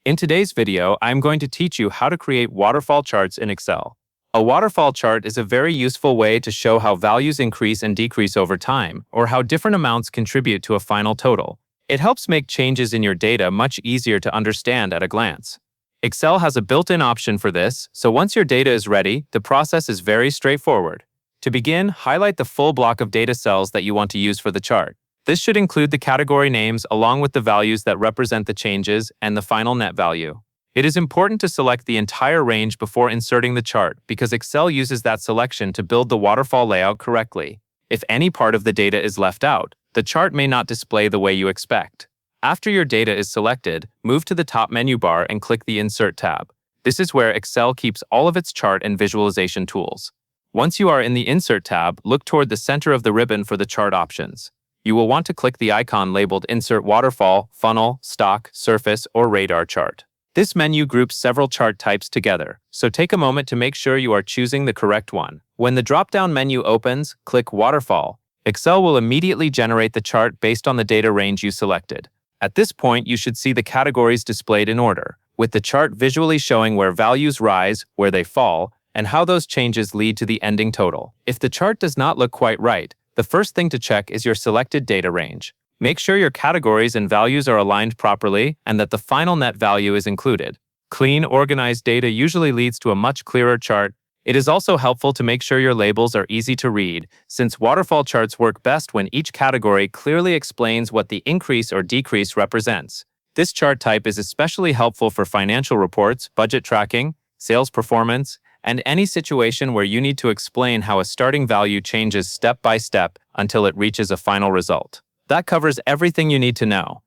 In today's video, I'm going to teach you how to create waterfall charts in Excel. A waterfall chart is a very useful way to show how values increase and decrease over time, or how different amounts contribute to a final total. It helps make changes in your data much easier to understand at a glance. Excel has a built-in option for this, so once your data is ready, the process is very straightforward. To begin, highlight the full block of data cells that you want to use for the chart. This should include the category names along with the values that represent the changes and the final net value. It is important to select the entire range before inserting the chart because Excel uses that selection to build the waterfall layout correctly. If any part of the data is left out, the chart may not display the way you expect. After your data is selected, move to the top menu bar and click the Insert tab. This is where Excel keeps all of its chart and visualization tools. Once you are in the Insert tab, look toward the center of the ribbon for the chart options. You will want to click the icon labeled Insert Waterfall, Funnel, Stock, Surface, or Radar Chart. This menu groups several chart types together, so take a moment to make sure you are choosing the correct one. When the drop-down menu opens, click Waterfall. Excel will immediately generate the chart based on the data range you selected. At this point, you should see the categories displayed in order, with the chart visually showing where values rise, where they fall, and how those changes lead to the ending total. If the chart does not look quite right, the first thing to check is your selected data range. Make sure your categories and values are aligned properly and that the final net value is included. Clean, organized data usually leads to a much clearer chart. It is also helpful to make sure your labels are easy to read, since waterfall charts work best when each category clearly explains what the increase or decrease represents. This chart type is especially helpful for financial reports, budget tracking, sales performance, and any situation where you need to explain how a starting value changes step by step until it reaches a final result. That covers everything you need to know.